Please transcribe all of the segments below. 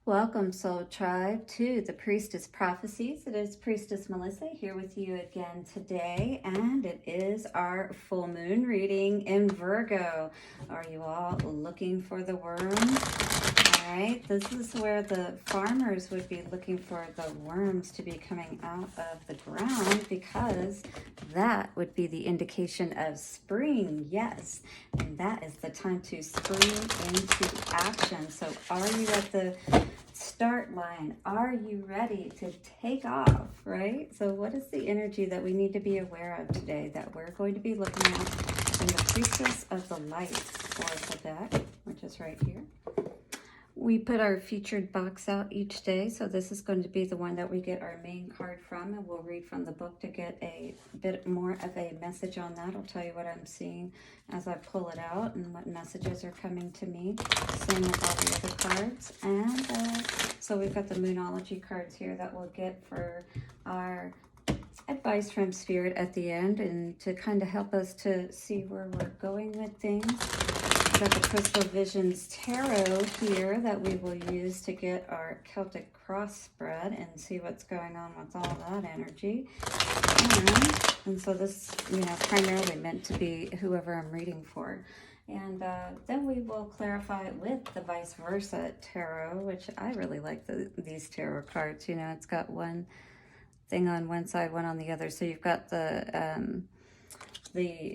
Welcome, Soul Tribe, to the Priestess Prophecies. It is Priestess Melissae here with you again today, and it is our full moon reading in Virgo. Are you all looking for the worms? All right, this is where the farmers would be looking for the worms to be coming out of the ground, because that would be the indication of spring, yes. And that is the time to spring into action. So are you at the start line? Are you ready to take off, right? So what is the energy that we need to be aware of today that we're going to be looking at in the Priestess of the Light Oracle deck, which is right here? We put our featured box out each day, so this is going to be the one that we get our main card from, and we'll read from the book to get a bit more of a message on that. I'll tell you what I'm seeing as I pull it out and what messages are coming to me. Same with all the other cards. And so we've got the Moonology cards here that we'll get for our advice from Spirit at the end, and to kind of help us to see where we're going with things. We've got the Crystal Visions Tarot here that we will use to get our Celtic cross spread and see what's going on with all that energy. And so this, primarily meant to be whoever I'm reading for. And then we will clarify it with the Vice Versa Tarot, which I really like these tarot cards. It's got one thing on one side, one on the other. So you've got the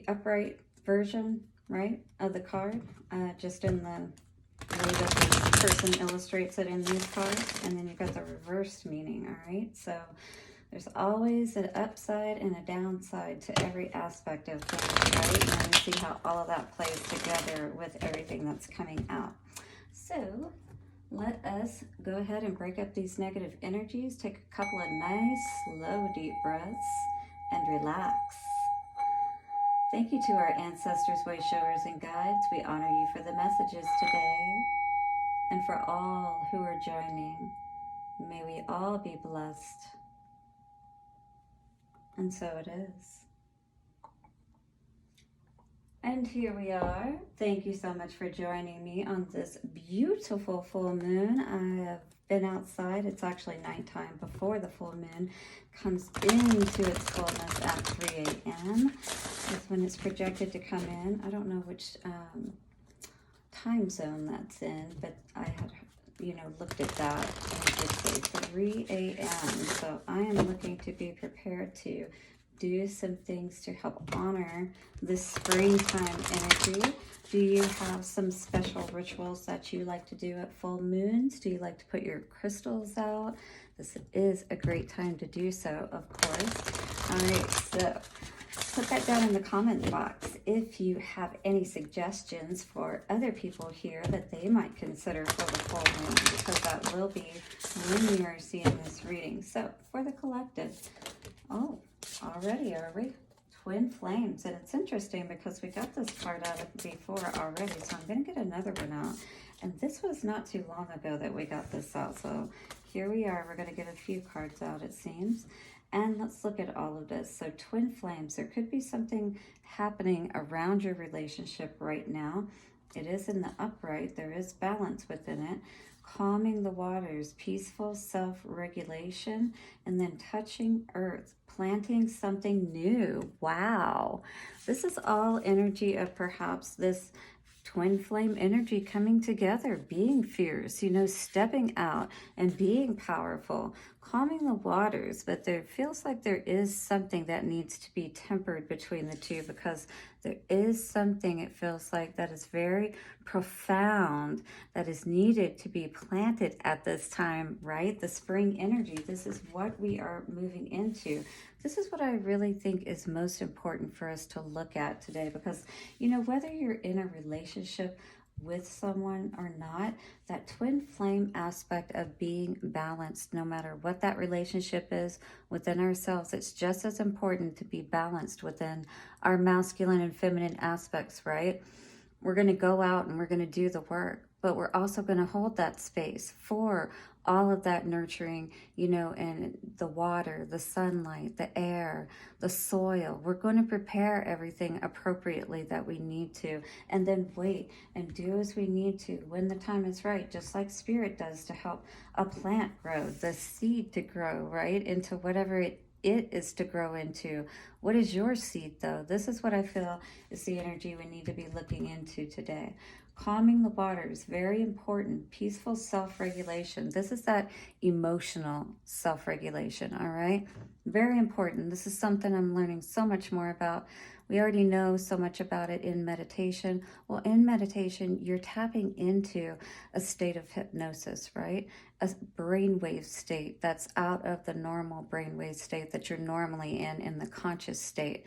upright version, right, of the card, just in the way that the person illustrates it in these cards. And then you've got the reversed meaning, all right? So there's always an upside and a downside to every aspect of things, right? And then you see how all of that plays together with everything that's coming out. So let us go ahead and break up these negative energies. Take a couple of nice, slow, deep breaths and relax. Thank you to our ancestors, way showers, and guides. We honor you for the messages today. And for all who are joining, may we all be blessed. And so it is. And here we are. Thank you so much for joining me on this beautiful full moon. I have been outside. It's actually nighttime before the full moon comes into its fullness at 3 a.m. That's when it's projected to come in. I don't know which time zone that's in, but I had looked at that, and it did say 3 a.m. So I am looking to be prepared to do some things to help honor this springtime energy. Do you have some special rituals that you like to do at full moons? Do you like to put your crystals out? This is a great time to do so, of course. All right, so put that down in the comment box if you have any suggestions for other people here that they might consider for the full moon, because that will be when you are seeing this reading. So for the collective, already are we? Twin flames. And it's interesting because we got this card out before already, so I'm going to get another one out. And this was not too long ago that we got this out. So here we are. We're going to get a few cards out, it seems. And let's look at all of this. So twin flames, there could be something happening around your relationship right now. It is in the upright. There is balance within it. Calming the waters, peaceful self-regulation, and then touching earth, planting something new. Wow. This is all energy of perhaps this twin flame energy coming together, being fierce, stepping out and being powerful, calming the waters. But there feels like there is something that needs to be tempered between the two, because there is something, it feels like, that is very profound that is needed to be planted at this time, right? The spring energy, this is what we are moving into. This is what I really think is most important for us to look at today, because, whether you're in a relationship with someone or not, that twin flame aspect of being balanced, no matter what that relationship is within ourselves, it's just as important to be balanced within our masculine and feminine aspects, right? We're going to go out and we're going to do the work. but we're also going to hold that space for all of that nurturing, you know, and the water, the sunlight, the air, the soil. We're going to prepare everything appropriately that we need to, and then wait and do as we need to when the time is right, just like Spirit does to help a plant grow, the seed to grow, right, into whatever it is to grow into. What is your seed, though? This is what I feel is the energy we need to be looking into today. Calming the waters, very important. Peaceful self-regulation. This is that emotional self-regulation, all right? Very important. This is something I'm learning so much more about. We already know so much about it in meditation. Well, in meditation, you're tapping into a state of hypnosis, right? A brainwave state that's out of the normal brainwave state that you're normally in the conscious state.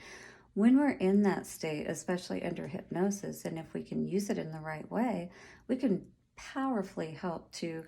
When we're in that state, especially under hypnosis, and if we can use it in the right way, we can powerfully help to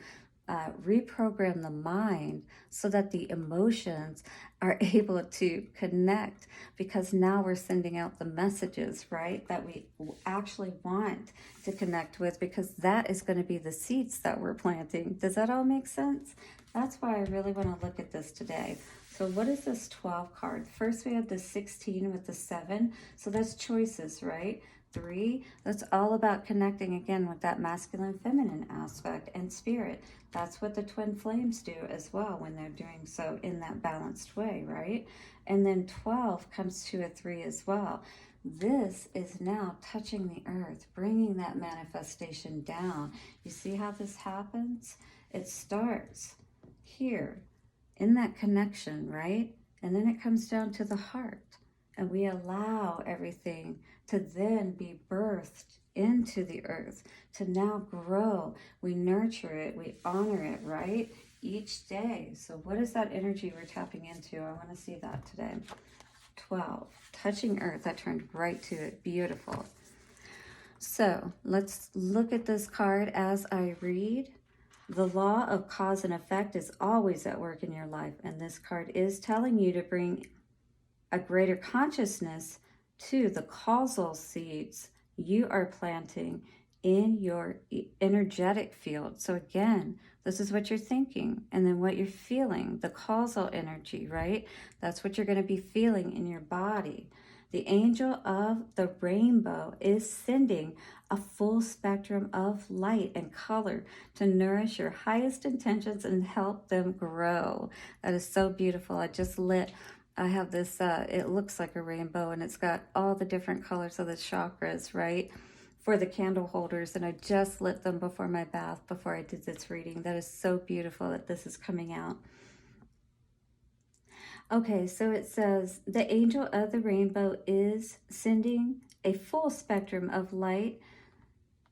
reprogram the mind so that the emotions are able to connect, because now we're sending out the messages, right, that we actually want to connect with, because that is going to be the seeds that we're planting. Does that all make sense? That's why I really want to look at this today. So what is this 12 card? First we have the 16 with the 7. So that's choices, right? 3, that's all about connecting again with that masculine feminine aspect and spirit. That's what the twin flames do as well when they're doing so in that balanced way, right? And then 12 comes to a 3 as well. This is now touching the earth, bringing that manifestation down. You see how this happens? It starts here in that connection, right? And then it comes down to the heart, and we allow everything to then be birthed into the earth, to now grow. We nurture it, we honor it, right? Each day. So what is that energy we're tapping into? I want to see that today. 12, touching earth. I turned right to it. Beautiful. So let's look at this card as I read. The law of cause and effect is always at work in your life, and this card is telling you to bring a greater consciousness to the causal seeds you are planting in your energetic field. So again, this is what you're thinking, and then what you're feeling, the causal energy, right? That's what you're going to be feeling in your body. The angel of the rainbow is sending a full spectrum of light and color to nourish your highest intentions and help them grow. That is so beautiful. I have this, it looks like a rainbow, and it's got all the different colors of the chakras, right? For the candle holders, and I just lit them before my bath, before I did this reading. That is so beautiful that this is coming out. Okay, so it says, the angel of the rainbow is sending a full spectrum of light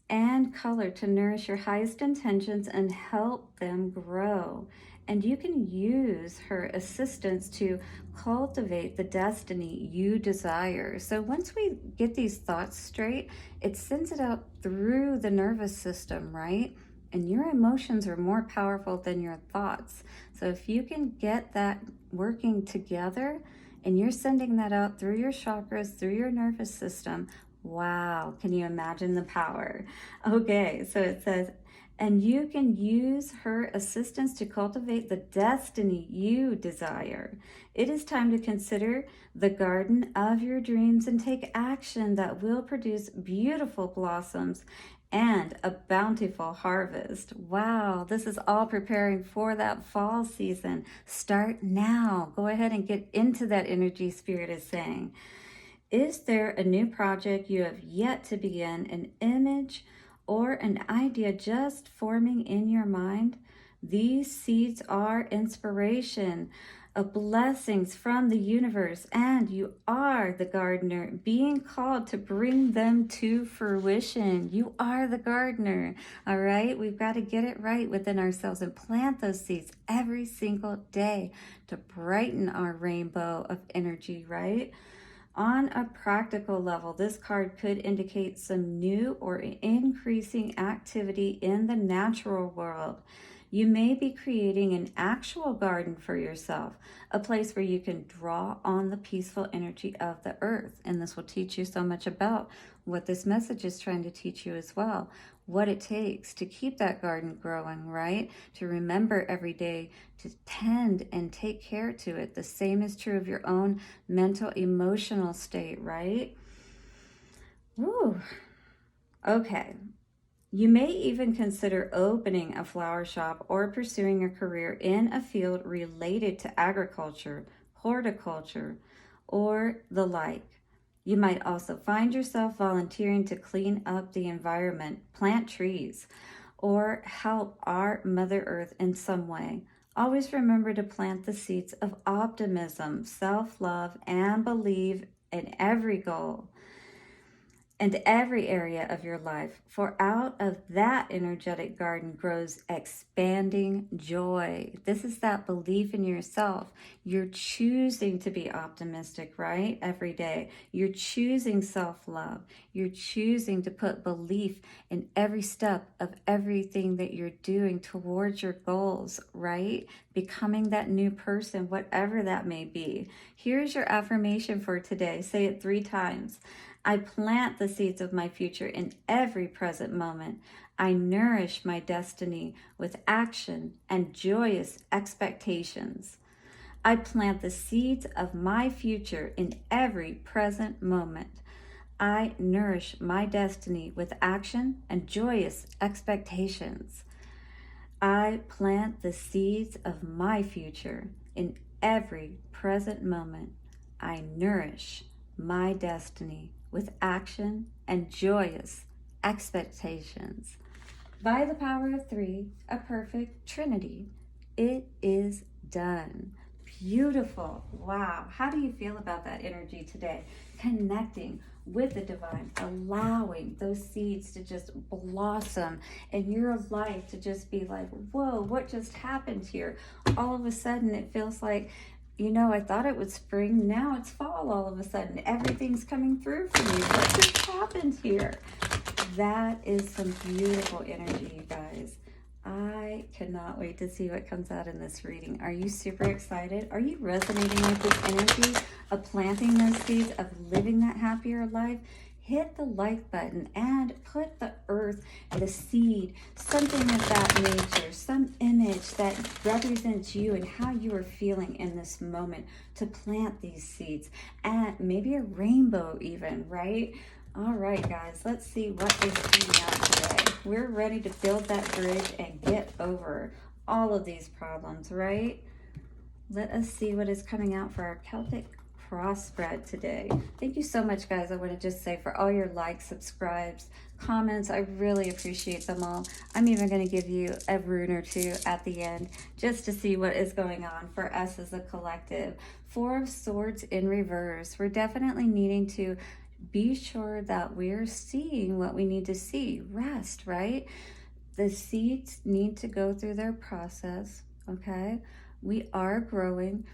and color to nourish your highest intentions and help them grow. And you can use her assistance to cultivate the destiny you desire. So once we get these thoughts straight, it sends it out through the nervous system, right? And your emotions are more powerful than your thoughts. So if you can get that working together and you're sending that out through your chakras, through your nervous system, wow, can you imagine the power? Okay, so it says, and you can use her assistance to cultivate the destiny you desire. It is time to consider the garden of your dreams and take action that will produce beautiful blossoms and a bountiful harvest. Wow, this is all preparing for that fall season. Start now. Go ahead and get into that energy, Spirit is saying. Is there a new project you have yet to begin, an image or an idea just forming in your mind? These seeds are inspiration, of blessings from the universe, and you are the gardener being called to bring them to fruition. You are the gardener, all right? We've got to get it right within ourselves and plant those seeds every single day to brighten our rainbow of energy, right? On a practical level, this card could indicate some new or increasing activity in the natural world. You may be creating an actual garden for yourself, a place where you can draw on the peaceful energy of the earth. And this will teach you so much about what this message is trying to teach you as well. What it takes to keep that garden growing, right? To remember every day to tend and take care to it. The same is true of your own mental, emotional state, right? Woo. Okay. You may even consider opening a flower shop or pursuing a career in a field related to agriculture, horticulture, or the like. You might also find yourself volunteering to clean up the environment, plant trees, or help our Mother Earth in some way. Always remember to plant the seeds of optimism, self-love, and believe in every goal and every area of your life, for out of that energetic garden grows expanding joy. This is that belief in yourself. You're choosing to be optimistic, right? Every day. You're choosing self-love. You're choosing to put belief in every step of everything that you're doing towards your goals, right? Becoming that new person, whatever that may be. Here's your affirmation for today. Say it 3 times. I plant the seeds of my future in every present moment. I nourish my destiny with action and joyous expectations. I plant the seeds of my future in every present moment. I nourish my destiny with action and joyous expectations. I plant the seeds of my future in every present moment. I nourish my destiny with action and joyous expectations. By the power of 3, a perfect trinity. It is done. Beautiful. Wow. How do you feel about that energy today? Connecting with the divine, allowing those seeds to just blossom in your life, to just be like, whoa, what just happened here? All of a sudden it feels like, you know, I thought it was spring, now it's fall all of a sudden. Everything's coming through for me. What just happened here? That is some beautiful energy, you guys. I cannot wait to see what comes out in this reading. Are you super excited? Are you resonating with this energy of planting those seeds, of living that happier life? Hit the like button and put the earth, the seed, something of that nature, some image that represents you and how you are feeling in this moment to plant these seeds. And maybe a rainbow even, right? All right, guys, let's see what is coming out today. We're ready to build that bridge and get over all of these problems, right? Let us see what is coming out for our Celtic cross spread today. Thank you so much, guys. I want to just say for all your likes, subscribes, comments, I really appreciate them all. I'm even going to give you a rune or 2 at the end just to see what is going on for us as a collective. 4 of Swords in reverse. We're definitely needing to be sure that we're seeing what we need to see. Rest, right? The seeds need to go through their process, okay? We are growing.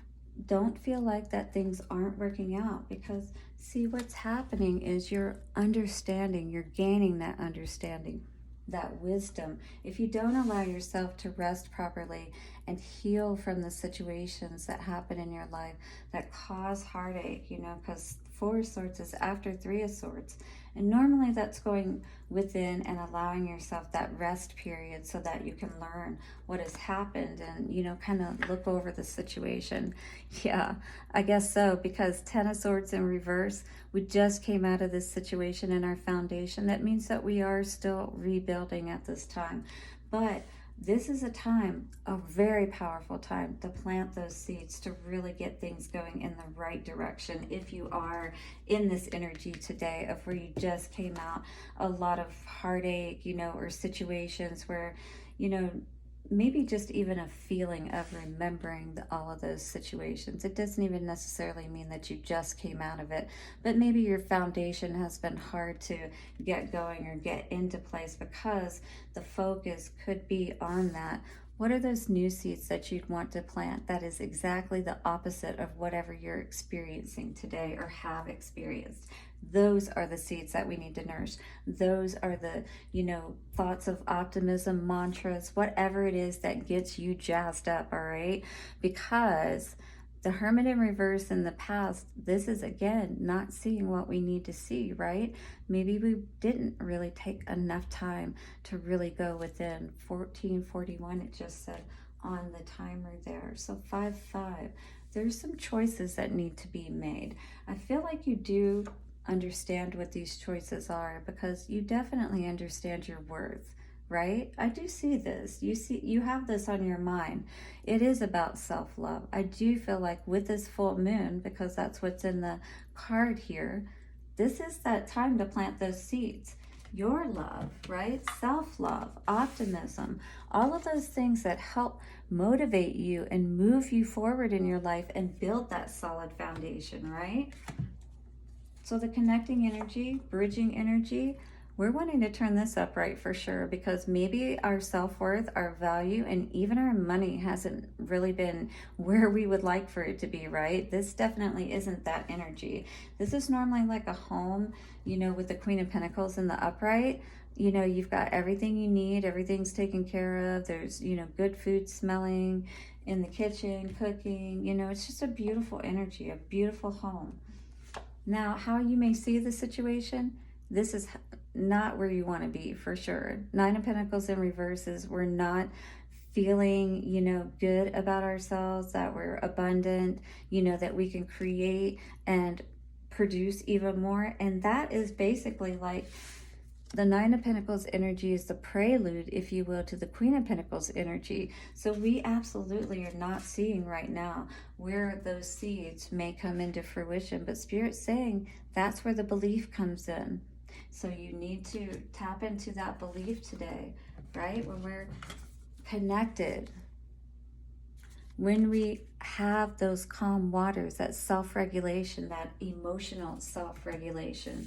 Don't feel like that things aren't working out, because see, what's happening is you're understanding, you're gaining that understanding, that wisdom. If you don't allow yourself to rest properly and heal from the situations that happen in your life that cause heartache, you know, because 4 of Swords is after 3 of Swords. And normally that's going within and allowing yourself that rest period so that you can learn what has happened and, you know, kind of look over the situation. Yeah, I guess so, because 10 of Swords in reverse, we just came out of this situation in our foundation. That means that we are still rebuilding at this time. But this is a time, a very powerful time to plant those seeds, to really get things going in the right direction. If you are in this energy today of where you just came out, a lot of heartache, you know, or situations where, you know, maybe just even a feeling of remembering all of those situations. It doesn't even necessarily mean that you just came out of it, but maybe your foundation has been hard to get going or get into place because the focus could be on that. What are those new seeds that you'd want to plant that is exactly the opposite of whatever you're experiencing today or have experienced? Those are the seeds that we need to nourish. Those are the, thoughts of optimism, mantras, whatever it is that gets you jazzed up, all right? Because the Hermit in reverse in the past, this is again not seeing what we need to see, right? Maybe we didn't really take enough time to really go within. 1441, it just said on the timer there. So 5-5, there's some choices that need to be made. I feel like you do understand what these choices are because you definitely understand your worth, right? I do see this. You have this on your mind. It is about self-love. I do feel like with this full moon, because that's what's in the card here, this is that time to plant those seeds. Your love, right? Self-love, optimism, all of those things that help motivate you and move you forward in your life and build that solid foundation, right? So the connecting energy, bridging energy, we're wanting to turn this up right for sure, because maybe our self-worth, our value, and even our money hasn't really been where we would like for it to be, right? This definitely isn't that energy. This is normally like a home, with the Queen of Pentacles in the upright. You've got everything you need, everything's taken care of. There's, good food smelling in the kitchen, cooking, it's just a beautiful energy, a beautiful home. Now, how you may see the situation, this is not where you want to be for sure. 9 of Pentacles in reverse is we're not feeling, good about ourselves, that we're abundant, that we can create and produce even more. And that is basically like the 9 of Pentacles energy is the prelude, if you will, to the Queen of Pentacles energy. So we absolutely are not seeing right now where those seeds may come into fruition, but Spirit's saying that's where the belief comes in. So you need to tap into that belief today, right? When we're connected, when we have those calm waters, that self-regulation, that emotional self-regulation,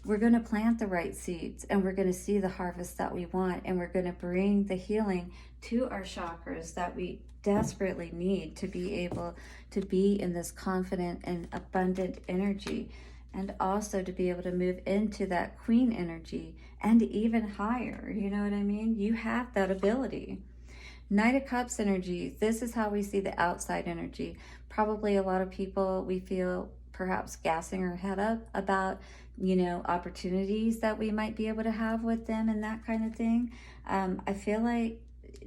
we're going to plant the right seeds and we're going to see the harvest that we want, and we're going to bring the healing to our chakras that we desperately need to be able to be in this confident and abundant energy, and also to be able to move into that queen energy and even higher. You know what I mean? You have that ability. Knight of Cups energy, this is how we see the outside energy. Probably a lot of people, we feel perhaps gassing our head up about, opportunities that we might be able to have with them and that kind of thing. I feel like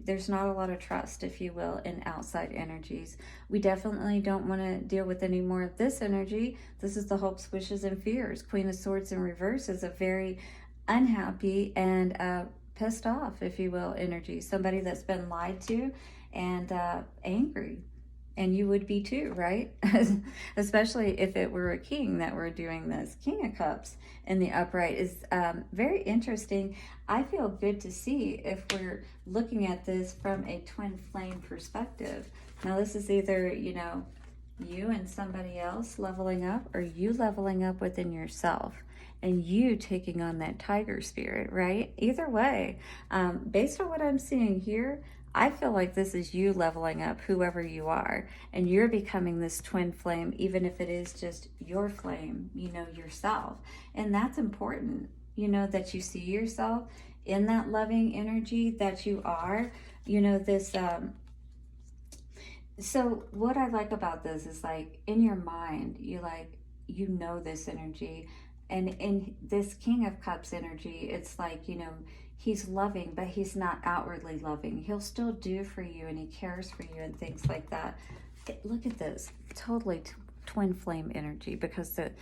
there's not a lot of trust, if you will, in outside energies. We definitely don't want to deal with any more of this energy. This is the hopes, wishes, and fears. Queen of Swords in reverse is a very unhappy and pissed off, if you will, energy. Somebody that's been lied to and angry. And you would be too, right? Especially if it were a king that were doing this. King of Cups in the upright is very interesting. I feel good to see if we're looking at this from a twin flame perspective. Now, this is either, you and somebody else leveling up, or you leveling up within yourself and you taking on that tiger spirit, right? Either way, based on what I'm seeing here, I feel like this is you leveling up, whoever you are, and you're becoming this twin flame, even if it is just your flame, yourself. And that's important, that you see yourself in that loving energy that you are, this, so what I like about this is, like, in your mind, this energy. And in this King of Cups energy, it's like, he's loving, but he's not outwardly loving. He'll still do for you, and he cares for you and things like that. Look at this, totally twin flame energy, because the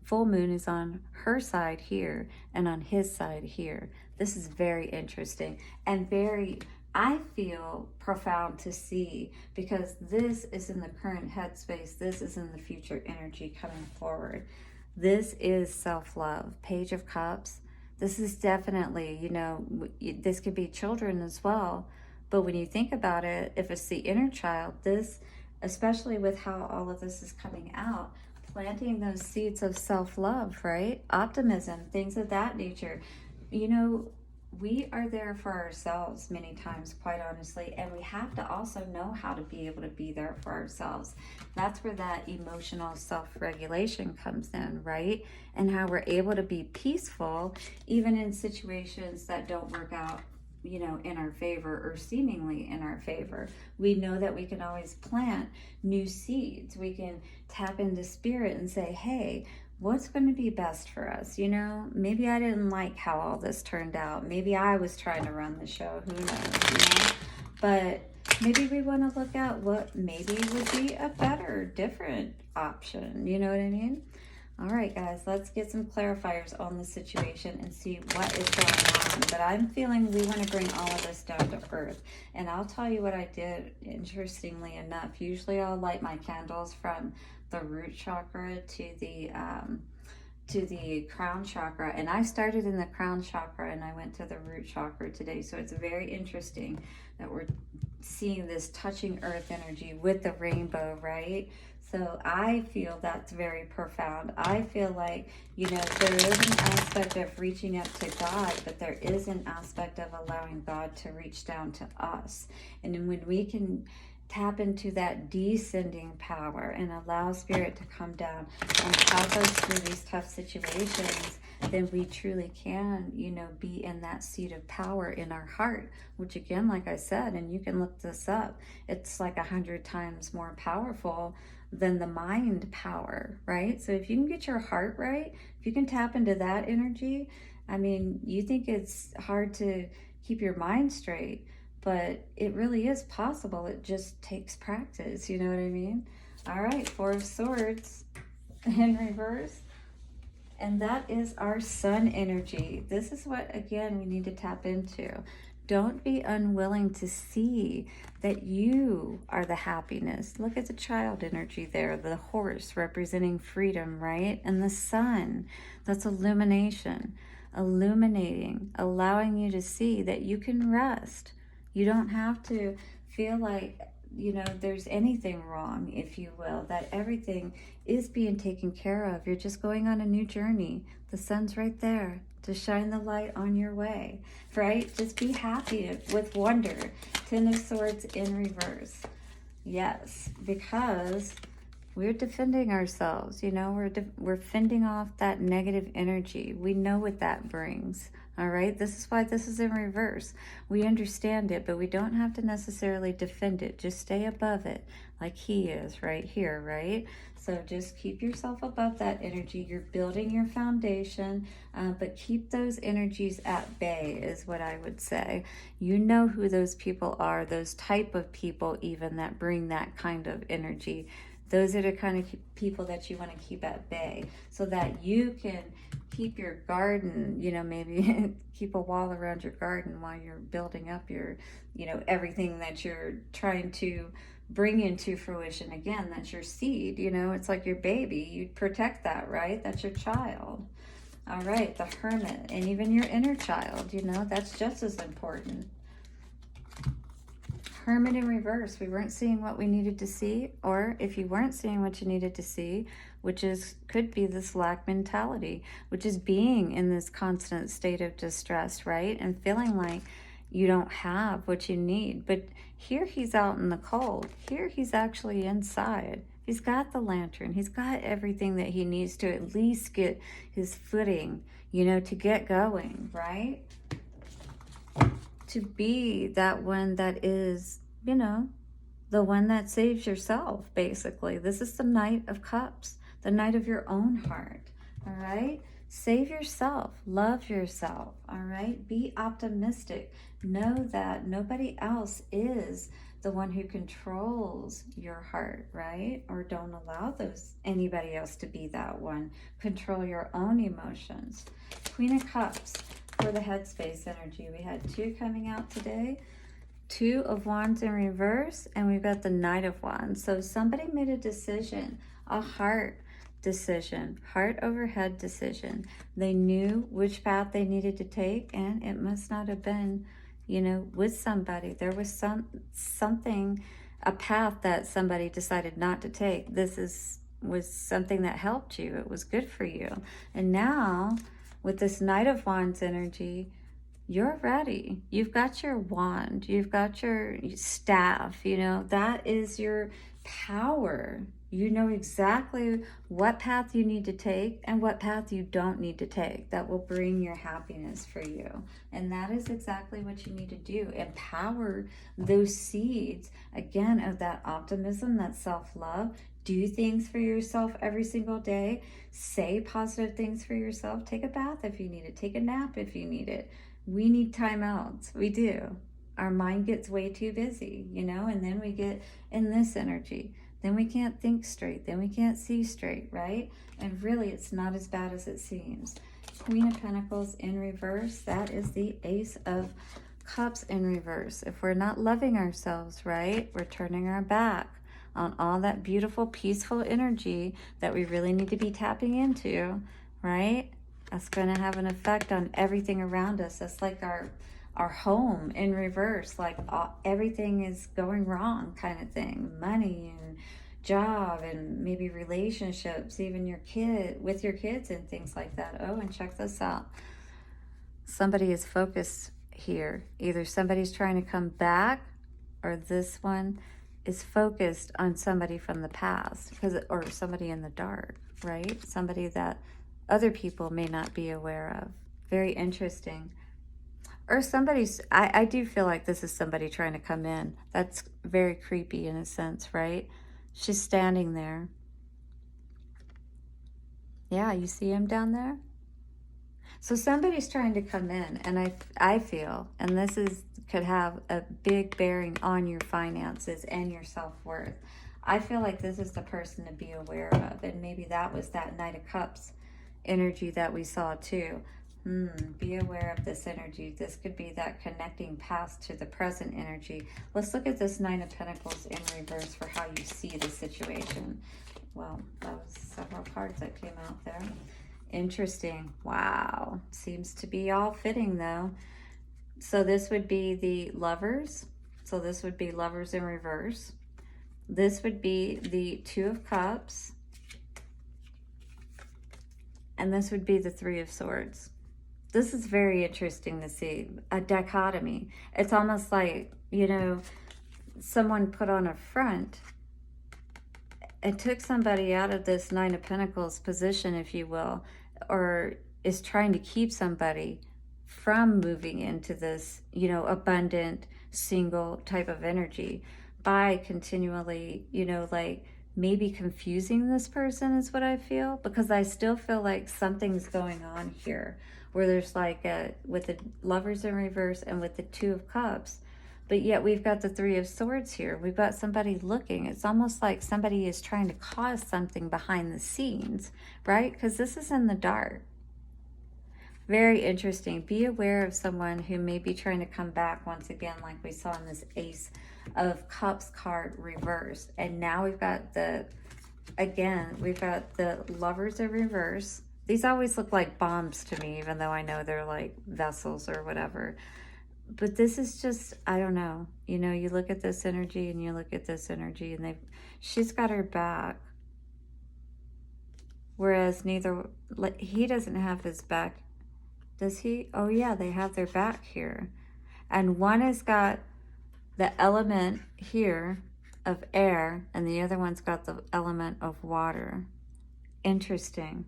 full moon is on her side here and on his side here. This is very interesting and very, I feel, profound to see, because this is in the current headspace. This is in the future energy coming forward. This is self-love. Page of Cups. This is definitely, this could be children as well. But when you think about it, if it's the inner child, this, especially with how all of this is coming out, planting those seeds of self-love, right? Optimism, things of that nature. we are there for ourselves many times, quite honestly, and we have to also know how to be able to be there for ourselves. That's where that emotional self-regulation comes in, right? And how we're able to be peaceful even in situations that don't work out, you know, in our favor or seemingly in our favor. We know that we can always plant new seeds. We can tap into spirit and say, hey, what's going to be best for us? You know, maybe I didn't like how all this turned out. Maybe I was trying to run the show. Who knows, you know? But maybe we want to look at what maybe would be a better, different option. You know what I mean? All right, guys, let's get some clarifiers on the situation and see what is going on. But I'm feeling we want to bring all of this down to earth. And I'll tell you what I did, interestingly enough. Usually I'll light my candles from the root chakra to the crown chakra, and I started in the crown chakra and I went to the root chakra today. So it's very interesting that we're seeing this touching earth energy with the rainbow, right? So I feel that's very profound. I feel like, you know, there is an aspect of reaching up to God, but there is an aspect of allowing God to reach down to us. And when we can tap into that descending power and allow spirit to come down and help us through these tough situations, then we truly can, you know, be in that seat of power in our heart, which again, like I said, and you can look this up, it's like 100 times more powerful than the mind power, right? So if you can get your heart right, if you can tap into that energy, I mean, you think it's hard to keep your mind straight, but it really is possible. It just takes practice, you know what I mean? All right, Four of Swords in reverse. And that is our sun energy. This is what, again, we need to tap into. Don't be unwilling to see that you are the happiness. Look at the child energy there, the horse representing freedom, right? And the sun, that's illumination, illuminating, allowing you to see that you can rest. You don't have to feel like, you know, there's anything wrong, if you will, that everything is being taken care of. You're just going on a new journey. The sun's right there to shine the light on your way, right? Just be happy with wonder. Ten of Swords in reverse. Yes, because we're defending ourselves, you know, we're fending off that negative energy. We know what that brings. All right, this is why this is in reverse. We understand it, but we don't have to necessarily defend it. Just stay above it like he is right here, right? So just keep yourself above that energy. You're building your foundation, but keep those energies at bay is what I would say. You know who those people are, those type of people even that bring that kind of energy. Those are the kind of people that you want to keep at bay so that you can keep your garden, you know, maybe keep a wall around your garden while you're building up your, you know, everything that you're trying to bring into fruition. Again, that's your seed, you know, it's like your baby. You protect that, right? That's your child. All right, the Hermit, and even your inner child, you know, that's just as important. Hermit in reverse. We weren't seeing what we needed to see, or if you weren't seeing what you needed to see, which is could be this lack mentality, which is being in this constant state of distress, right? And feeling like you don't have what you need. But here he's out in the cold. Here he's actually inside. He's got the lantern. He's got everything that he needs to at least get his footing, you know, to get going, right? To be that one that is, you know, the one that saves yourself, basically. This is the Knight of Cups, the Knight of your own heart, all right? Save yourself, love yourself, all right? Be optimistic. Know that nobody else is the one who controls your heart, right? Or don't allow anybody else to be that one. Control your own emotions. Queen of Cups for the headspace energy. We had two coming out today. Two of Wands in reverse, and we've got the Knight of Wands. So somebody made a decision, a heart decision, heart over head decision. They knew which path they needed to take, and it must not have been, you know, with somebody. There was something, a path that somebody decided not to take. This was something that helped you. It was good for you. And now, with this Knight of Wands energy, you're ready. You've got your wand, you've got your staff, you know, that is your power. You know exactly what path you need to take and what path you don't need to take that will bring your happiness for you. And that is exactly what you need to do. Empower those seeds, again, of that optimism, that self-love. Do things for yourself every single day. Say positive things for yourself. Take a bath if you need it. Take a nap if you need it. We need timeouts. We do. Our mind gets way too busy, you know, and then we get in this energy. Then we can't think straight. Then we can't see straight, right? And really, it's not as bad as it seems. Queen of Pentacles in reverse. That is the Ace of Cups in reverse. If we're not loving ourselves, right, we're turning our back on all that beautiful, peaceful energy that we really need to be tapping into, right? That's going to have an effect on everything around us. That's like our home in reverse, like everything is going wrong kind of thing. Money and job and maybe relationships, even your kid, with your kids and things like that. Oh, and check this out. Somebody is focused here. Either somebody's trying to come back, or this one is focused on somebody from the past, or somebody in the dark, right? Somebody that other people may not be aware of. Very interesting. Or somebody's, I do feel like this is somebody trying to come in. That's very creepy in a sense, right? She's standing there. Yeah, you see him down there? So somebody's trying to come in, and I feel, and this could have a big bearing on your finances and your self-worth. I feel like this is the person to be aware of, and maybe that was that Knight of Cups energy that we saw too. Be aware of this energy. This could be that connecting past to the present energy. Let's look at this Nine of Pentacles in reverse for how you see the situation. Well, that was several cards that came out there. Interesting. Wow. Seems to be all fitting though. So this would be the Lovers. So this would be Lovers in reverse. This would be the Two of Cups. And this would be the Three of Swords. This is very interesting to see, a dichotomy. It's almost like, you know, someone put on a front and took somebody out of this Nine of Pentacles position, if you will, or is trying to keep somebody from moving into this, you know, abundant, single type of energy by continually, you know, like maybe confusing this person is what I feel, because I still feel like something's going on here where there's like with the Lovers in reverse and with the Two of Cups, but yet we've got the Three of Swords here. We've got somebody looking. It's almost like somebody is trying to cause something behind the scenes, right? Because this is in the dark. Very interesting. Be aware of someone who may be trying to come back once again, like we saw in this Ace of Cups card reversed. And now we've got we've got the Lovers in reverse. These always look like bombs to me, even though I know they're like vessels or whatever. But this is just, I don't know. You know, you look at this energy and you look at this energy, and she's got her back. Whereas he doesn't have his back. Does he? Oh yeah, they have their back here. And one has got the element here of air, and the other one's got the element of water. Interesting.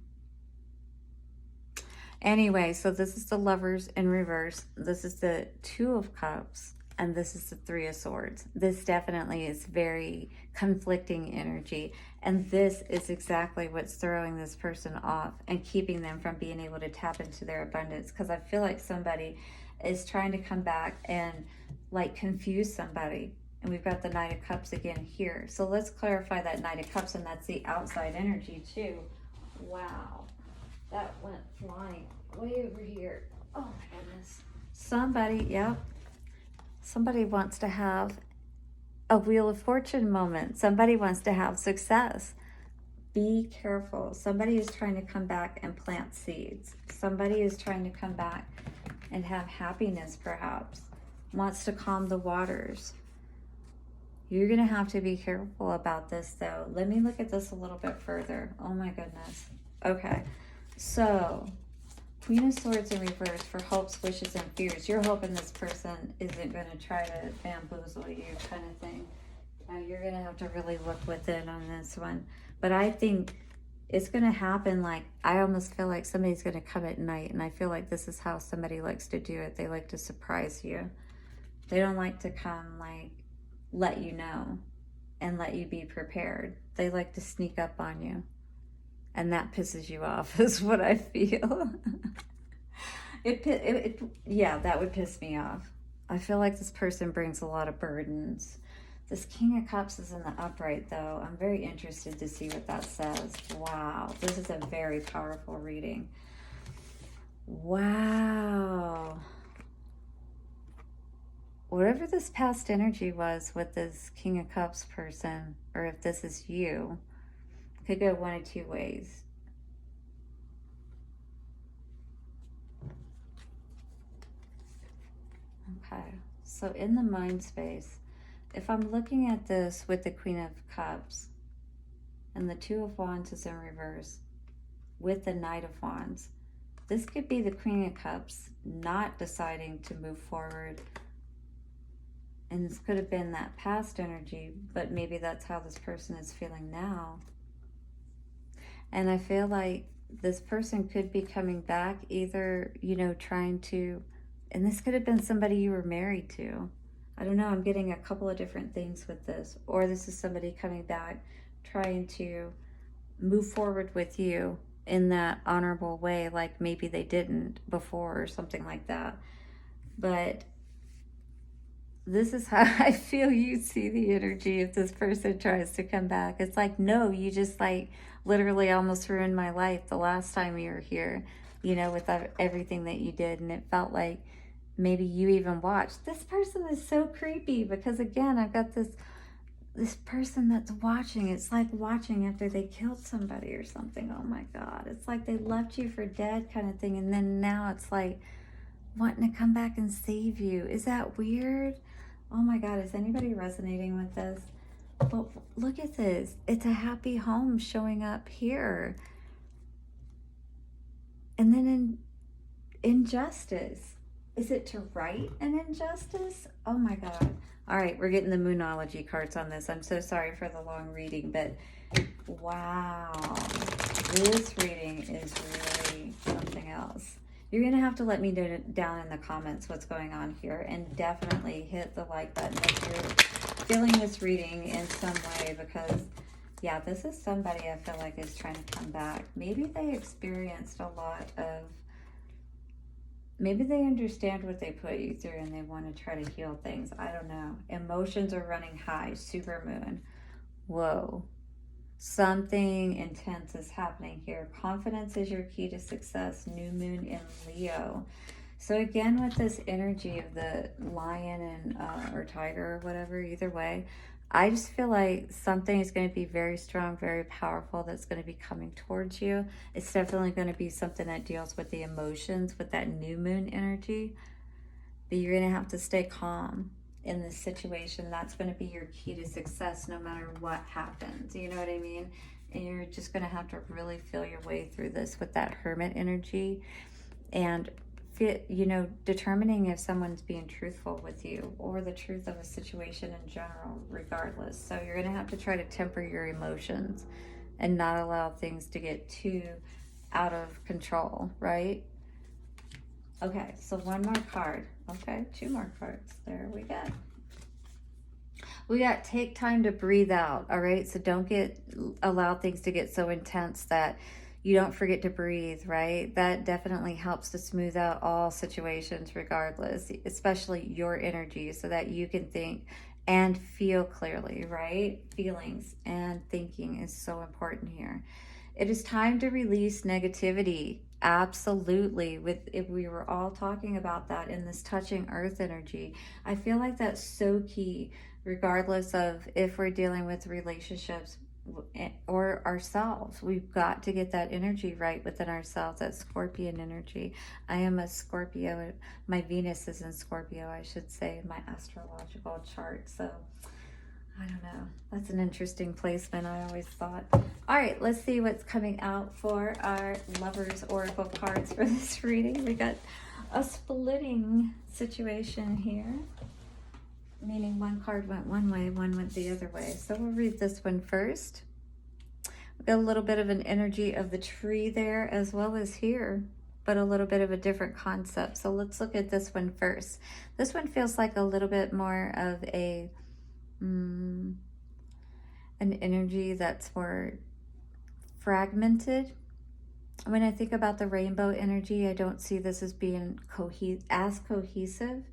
Anyway, so this is the Lovers in reverse. This is the Two of Cups, and this is the Three of Swords. This definitely is very conflicting energy, and this is exactly what's throwing this person off and keeping them from being able to tap into their abundance, because I feel like somebody is trying to come back and like confuse somebody. And we've got the Knight of Cups again here. So let's clarify that Knight of Cups, and that's the outside energy too. Wow. That went flying way over here. Oh my goodness. Somebody wants to have a Wheel of Fortune moment. Somebody wants to have success. Be careful. Somebody is trying to come back and plant seeds. Somebody is trying to come back and have happiness, perhaps. Wants to calm the waters. You're going to have to be careful about this, though. Let me look at this a little bit further. Oh my goodness. Okay. So, Queen of Swords in reverse for hopes, wishes, and fears. You're hoping this person isn't going to try to bamboozle you, kind of thing. Now you're going to have to really look within on this one. But I think it's going to happen, like, I almost feel like somebody's going to come at night, and I feel like this is how somebody likes to do it. They like to surprise you. They don't like to come, like, let you know and let you be prepared. They like to sneak up on you. And that pisses you off, is what I feel. Yeah, that would piss me off. I feel like this person brings a lot of burdens. This King of Cups is in the upright, though. I'm very interested to see what that says. Wow, this is a very powerful reading. Wow. Whatever this past energy was with this King of Cups person, or if this is you, could go one of two ways. Okay, so in the mind space, if I'm looking at this with the Queen of Cups and the Two of Wands is in reverse with the Knight of Wands, this could be the Queen of Cups not deciding to move forward. And this could have been that past energy, but maybe that's how this person is feeling now. And I feel like this person could be coming back, either, you know, trying to, and this could have been somebody you were married to. I don't know, I'm getting a couple of different things with this. Or this is somebody coming back, trying to move forward with you in that honorable way, like maybe they didn't before or something like that. But this is how I feel you see the energy if this person tries to come back. It's like, no, you just like literally almost ruined my life the last time you were here, you know, with everything that you did. And it felt like maybe you even watched. This person is so creepy because, again, I've got this person that's watching. It's like watching after they killed somebody or something. Oh my God. It's like they left you for dead kind of thing. And then now it's like wanting to come back and save you. Is that weird? Oh my God, is anybody resonating with this? But look at this. It's a happy home showing up here. And then injustice. Is it to right an injustice? Oh my God. All right, we're getting the Moonology cards on this. I'm so sorry for the long reading, but wow. This reading is really something else. You're going to have to let me know down in the comments what's going on here, and definitely hit the like button if you're feeling this reading in some way, because, yeah, this is somebody I feel like is trying to come back. Maybe they experienced a lot of, maybe they understand what they put you through and they want to try to heal things. I don't know. Emotions are running high. Super moon. Whoa. Something intense is happening here. Confidence is your key to success. New moon in Leo. So again, with this energy of the lion and or tiger or whatever, either way, I just feel like something is going to be very strong, very powerful that's going to be coming towards you. It's definitely going to be something that deals with the emotions, with that new moon energy. But you're going to have to stay calm in this situation. That's going to be your key to success no matter what happens. You know what I mean? And you're just going to have to really feel your way through this with that hermit energy. And you know, determining if someone's being truthful with you or the truth of a situation in general, regardless. So you're going to have to try to temper your emotions and not allow things to get too out of control, right? Okay, so one more card. Okay, two more cards. There we go. We got take time to breathe out, all right? So don't allow things to get so intense that you don't forget to breathe, right? That definitely helps to smooth out all situations regardless, especially your energy, so that you can think and feel clearly, right? Feelings and thinking is so important here. It is time to release negativity. Absolutely. If we were all talking about that in this touching earth energy, I feel like that's so key, regardless of if we're dealing with relationships or ourselves. We've got to get that energy right within ourselves, that Scorpion energy. I am a Scorpio. My Venus is in Scorpio, I should say, in my astrological chart. So I don't know. That's an interesting placement, I always thought. All right, let's see what's coming out for our Lovers Oracle cards for this reading. We got a splitting situation here, meaning one card went one way, one went the other way. So we'll read this one first. We've got a little bit of an energy of the tree there as well as here, but a little bit of a different concept. So let's look at this one first. This one feels like a little bit more of a an energy that's more fragmented. When I think about the rainbow energy, I don't see this as being as cohesive.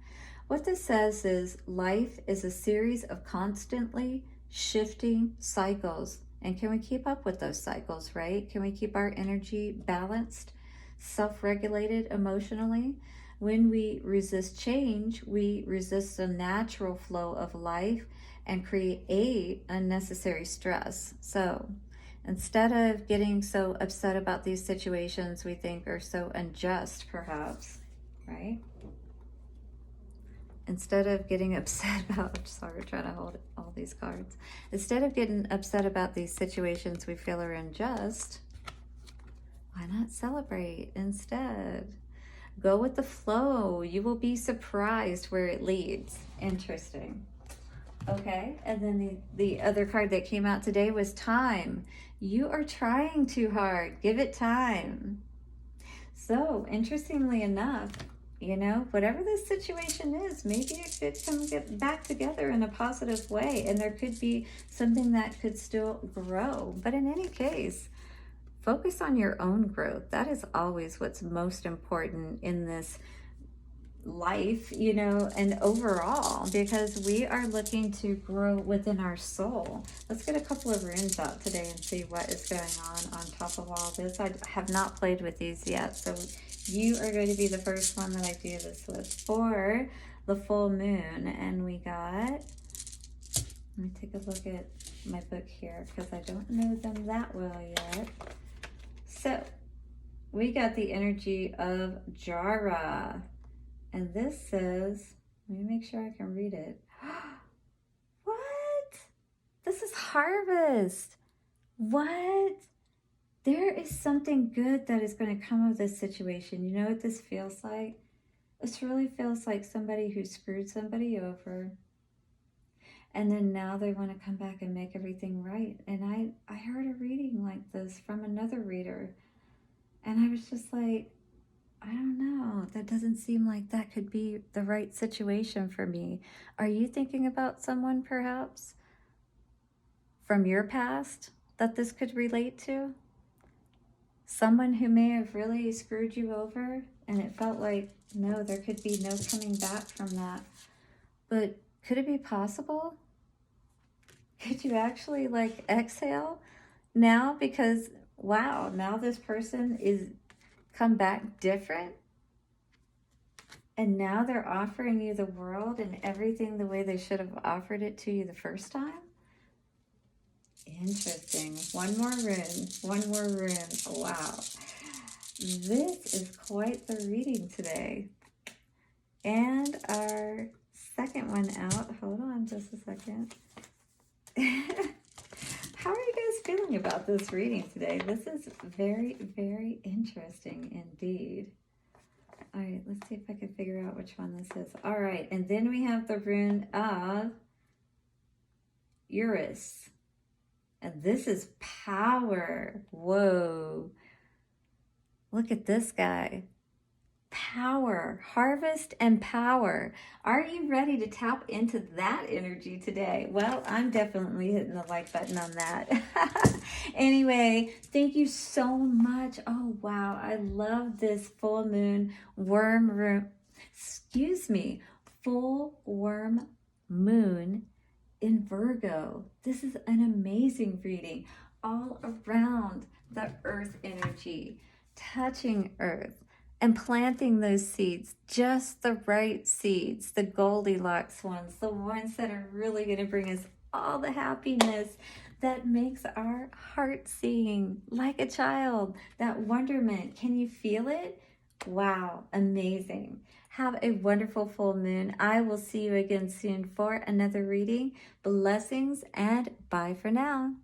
What this says is life is a series of constantly shifting cycles. And can we keep up with those cycles, right? Can we keep our energy balanced, self-regulated emotionally? When we resist change, we resist the natural flow of life and create unnecessary stress. So instead of getting so upset about these situations we think are so unjust, perhaps, right? Instead of getting upset about, sorry, we're trying to hold all these cards. Instead of getting upset about these situations we feel are unjust, why not celebrate instead? Go with the flow. You will be surprised where it leads. Interesting. Okay, and then the other card that came out today was time. You are trying too hard. Give it time. So, interestingly enough, you know, whatever this situation is, maybe it could come get back together in a positive way, and there could be something that could still grow. But in any case, focus on your own growth. That is always what's most important in this life, you know, and overall, because we are looking to grow within our soul. Let's get a couple of runes out today and see what is going on top of all this. I have not played with these yet, so you are going to be the first one that I do this with for the full moon. And we got, let me take a look at my book here because I don't know them that well yet. So we got the energy of Jarrah. And this says, let me make sure I can read it. What? This is harvest. What? There is something good that is going to come of this situation. You know what this feels like? This really feels like somebody who screwed somebody over. And then now they want to come back and make everything right. And I heard a reading like this from another reader. And I was just like, I don't know. That doesn't seem like that could be the right situation for me. Are you thinking about someone perhaps from your past that this could relate to? Someone who may have really screwed you over and it felt like, no, there could be no coming back from that. But could it be possible? Could you actually like exhale now? Because wow, now this person is come back different, and now they're offering you the world and everything the way they should have offered it to you the first time. Interesting. One more rune. Wow, this is quite the reading today. And our second one out, hold on just a second. How are you guys feeling about this reading today? This is very, very interesting indeed. All right, let's see if I can figure out which one this is. All right, and then we have the rune of Urus. And this is power. Whoa. Look at this guy. Power, harvest and power. Are you ready to tap into that energy today? Well, I'm definitely hitting the like button on that. Anyway, thank you so much. Oh, wow. I love this full moon full worm moon in Virgo. This is an amazing reading all around the earth energy, touching earth. And planting those seeds, just the right seeds, the Goldilocks ones, the ones that are really going to bring us all the happiness that makes our heart sing like a child, that wonderment. Can you feel it? Wow, amazing. Have a wonderful full moon. I will see you again soon for another reading. Blessings and bye for now.